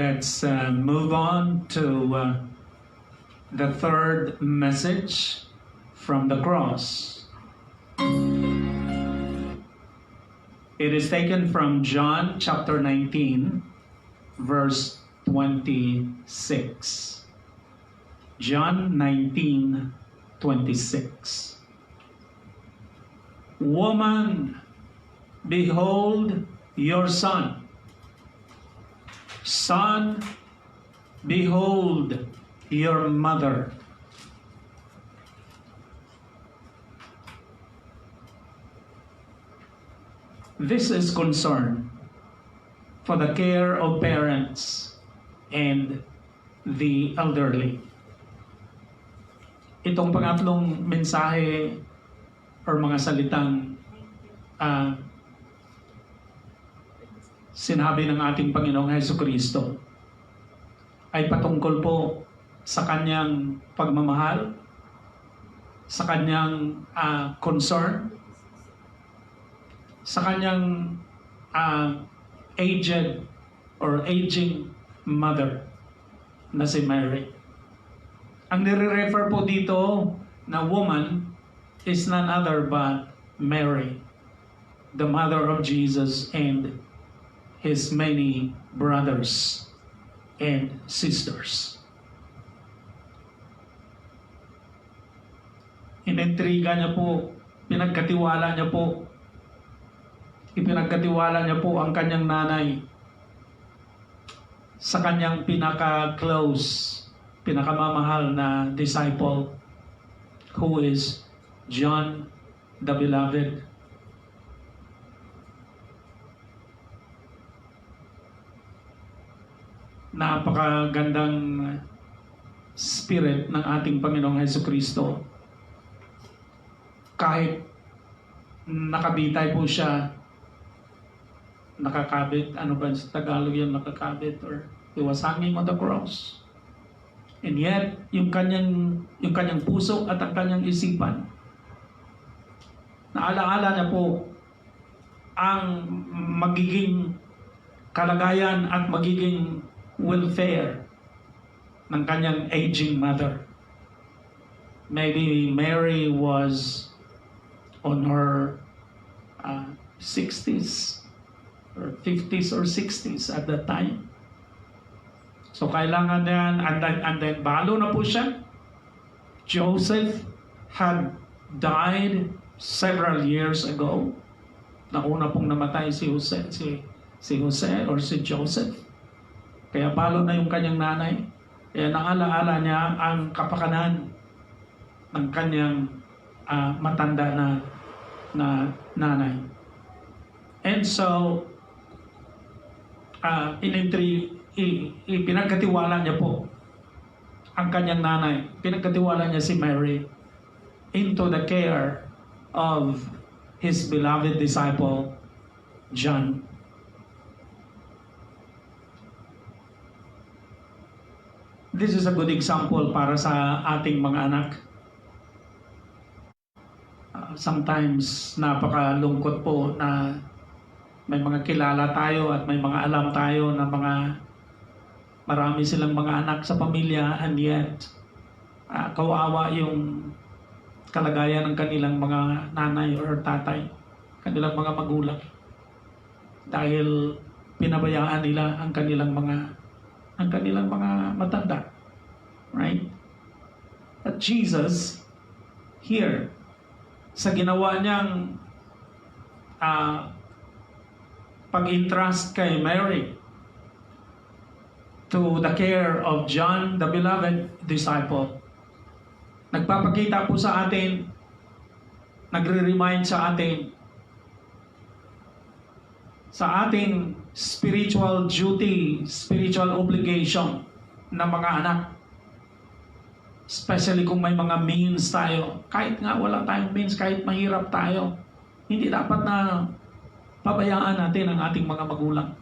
Let's move on to the third message from the cross. It is taken from John chapter 19, verse 26. John 19:26. Woman, behold your son. Son, behold your mother. This is concern for the care of parents and the elderly. Itong pangatlong mensahe or mga salitang sinabi ng ating Panginoong Jesucristo ay patungkol po sa kanyang pagmamahal, sa kanyang concern, sa kanyang aged or aging mother na si Mary. Ang nire-refer po dito na woman is none other but Mary, the mother of Jesus and his many brothers and sisters. Inintriga niya po, ipinagkatiwala niya po ang kanyang nanay sa kanyang pinaka-close, pinakamamahal na disciple, who is John the Beloved. Napakagandang spirit ng ating Panginoong Jesucristo. Kahit nakabitay po siya, nakakabit, ano ba sa Tagalog yan, nakakabit, or he was hanging on the cross. And yet, yung kanyang puso at ang kanyang isipan, naalaala niya po ang magiging kalagayan at magiging welfare ng kanyang aging mother. Maybe Mary was on her 60s or 50s or 60s at that time. So kailangan yan, and then balo na po siya. Joseph had died several years ago. Nauna pong namatay si Jose or si Joseph. Kaya balo na yung kanyang nanay. Kaya naalaala niya ang kapakanan ng kanyang matanda na nanay. And so, pinagkatiwala niya po ang kanyang nanay. Pinagkatiwala niya si Mary into the care of his beloved disciple, John. This is a good example para sa ating mga anak. Sometimes napakalungkot po na may mga kilala tayo at may mga alam tayo na marami silang mga anak sa pamilya, and yet kawawa yung kalagayan ng kanilang mga nanay or tatay, kanilang mga magulang, dahil pinabayaan nila ang kanilang mga matanda, right? At Jesus here, sa ginawa niyang pag-entrust kay Mary to the care of John, the beloved disciple, nagpapakita po sa atin, nagre-remind sa atin sa ating spiritual duty, spiritual obligation ng mga anak. Especially kung may mga means tayo. Kahit nga wala tayong means, kahit mahirap tayo, hindi dapat na pabayaan natin ang ating mga magulang.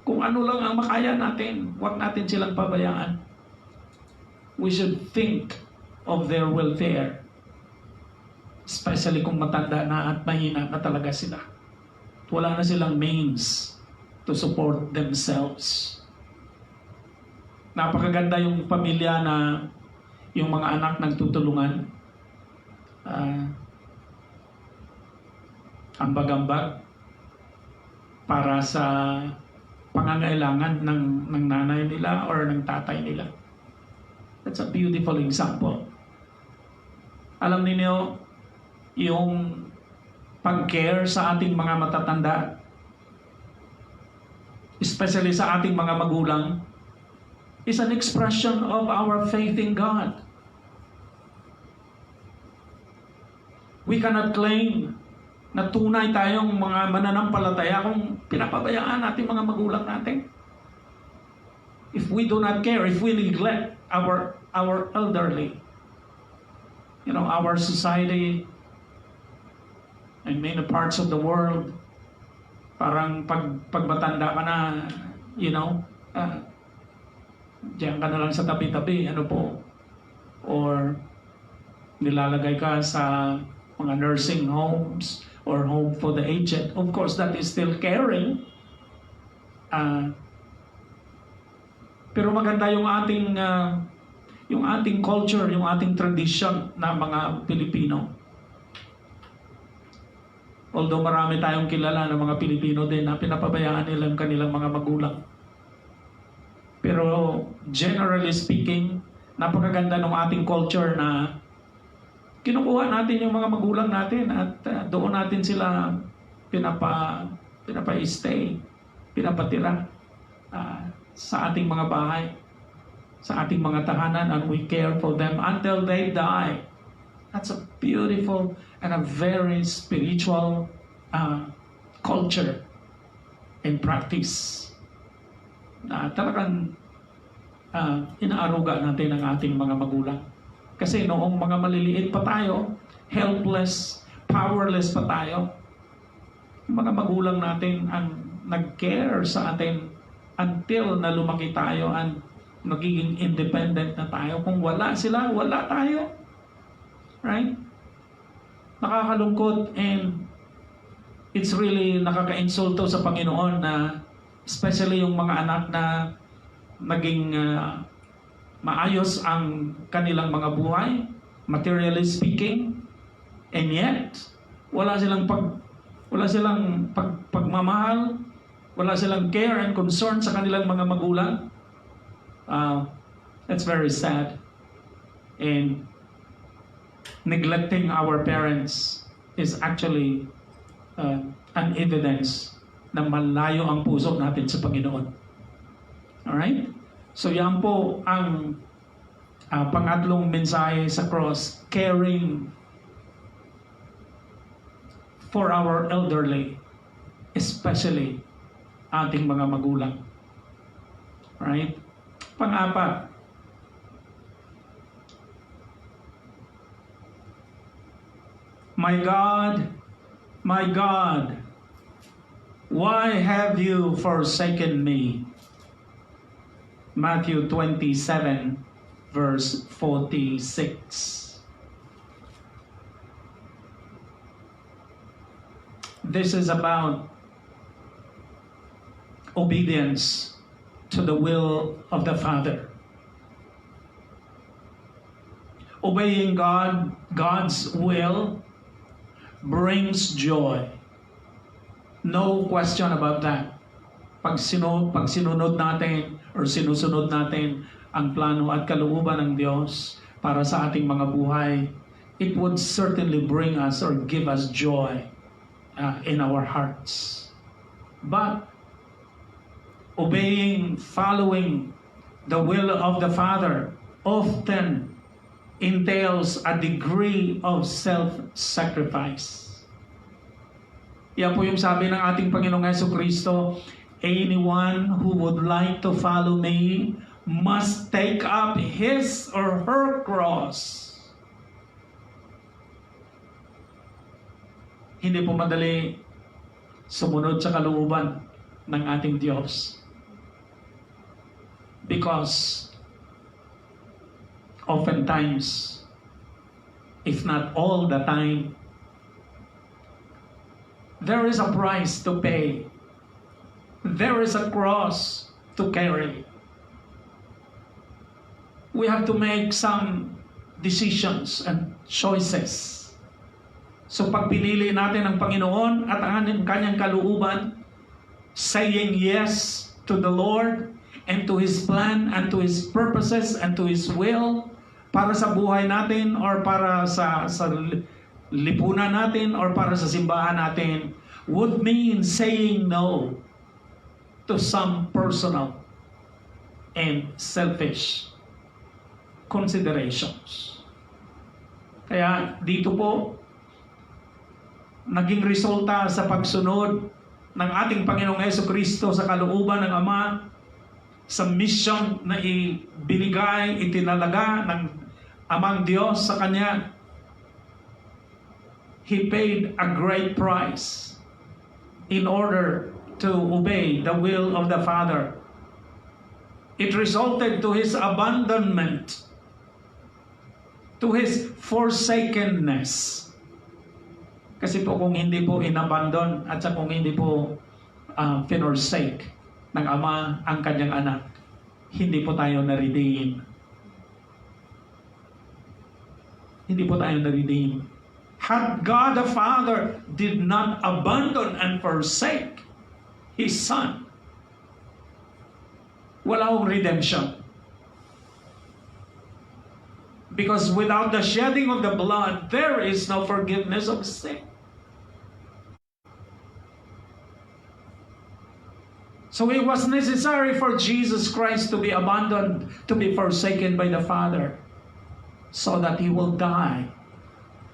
Kung ano lang ang makaya natin, huwag natin silang pabayaan. We should think of their welfare. Especially kung matanda na at mahina na talaga sila. Wala na silang means to support themselves. Napakaganda yung pamilya na yung mga anak nagtutulungan. Ambag-ambag para sa pangangailangan ng nanay nila or ng tatay nila. That's a beautiful example. Alam niyo, yung pag-care sa ating mga matatanda, especially sa ating mga magulang, is an expression of our faith in God. We cannot claim na tunay tayong mga mananampalataya kung pinapabayaan natin mga magulang natin. If we do not care, if we neglect our elderly, our society in many parts of the world, parang pag matanda ka na, diyan ka na lang sa tabi-tabi, or nilalagay ka sa mga nursing homes or home for the aged. Of course, that is still caring. Pero maganda yung ating culture, yung ating tradition na mga Pilipino. Although marami tayong kilala ng mga Pilipino din na pinapabayaan nilang kanilang mga magulang. Pero generally speaking, napakaganda ng ating culture na kinukuha natin yung mga magulang natin at doon natin sila pinapa-stay, pinapatira sa ating mga bahay, sa ating mga tahanan, and we care for them until they die. That's a beautiful and a very spiritual culture and practice na talagang inaaruga natin ang ating mga magulang. Kasi noong mga maliliit pa tayo, helpless, powerless pa tayo, mga magulang natin ang nag-care sa atin until na lumaki tayo and magiging independent na tayo. Kung wala sila, wala tayo. Right? Nakakalungkot, and it's really nakaka-insulto sa Panginoon na especially yung mga anak na naging maayos ang kanilang mga buhay, materially speaking, and yet wala silang pagmamahal, wala silang care and concern sa kanilang mga magulang. That's very sad. And neglecting our parents is actually an evidence na malayo ang puso natin sa Panginoon. Alright? So yan po ang pangatlong mensahe sa cross, caring for our elderly, especially ating mga magulang. Right? Pang-apat, my God, why have you forsaken me? Matthew 27, verse 46. This is about obedience to the will of the Father. Obeying God's will brings joy. No question about that. Pag sinunod natin or sinusunod natin ang plano at kalooban ng Diyos para sa ating mga buhay, it would certainly bring us or give us joy in our hearts. But following the will of the Father often entails a degree of self-sacrifice. Yan po yung sabi ng ating Panginoong Jesucristo, anyone who would like to follow me must take up his or her cross. Hindi po madali sumunod sa kalooban ng ating Diyos. Because oftentimes, if not all the time, there is a price to pay. There is a cross to carry. we have to make some decisions and choices. So pag pinili natin ang Panginoon at ang kanyang kalooban, saying yes to the Lord and to His plan and to His purposes and to His will para sa buhay natin or para sa lipunan natin or para sa simbahan natin, would mean saying no to some personal and selfish considerations. Kaya dito po, naging resulta sa pagsunod ng ating Panginoong Jesucristo sa kalooban ng Ama, sa mission na ibinigay, itinalaga ng Amang Diyos sa Kanya. He paid a great price in order to obey the will of the Father. It resulted to His abandonment, to His forsakenness. Kasi po kung hindi po inabandon at sa kung hindi po forsake ng Ama ang kanyang anak, hindi po tayo na-redeem. Hindi po tayo na-redeem. Had God the Father did not abandon and forsake His Son, wala akong redemption. Because without the shedding of the blood, there is no forgiveness of sin. So it was necessary for Jesus Christ to be abandoned, to be forsaken by the Father, so that He will die.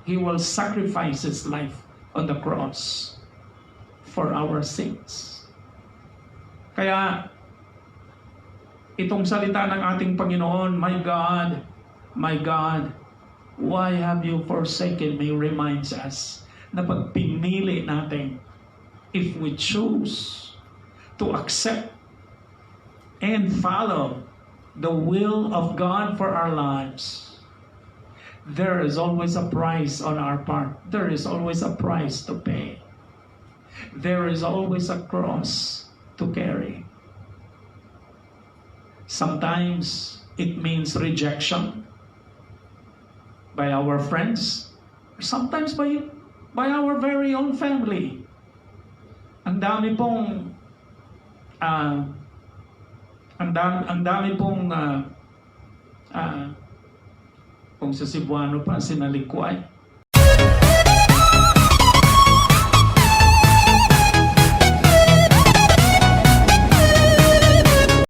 He will sacrifice His life on the cross for our sins. Kaya, itong salita ng ating Panginoon, my God, why have you forsaken me, reminds us na pag pinili natin, if we choose to accept and follow the will of God for our lives, there is always a price on our part. There is always a price to pay. There is always a cross to carry. Sometimes it means rejection by our friends, sometimes by our very own family. Ang dami pong kung sa Cebuano pa, sinalikway.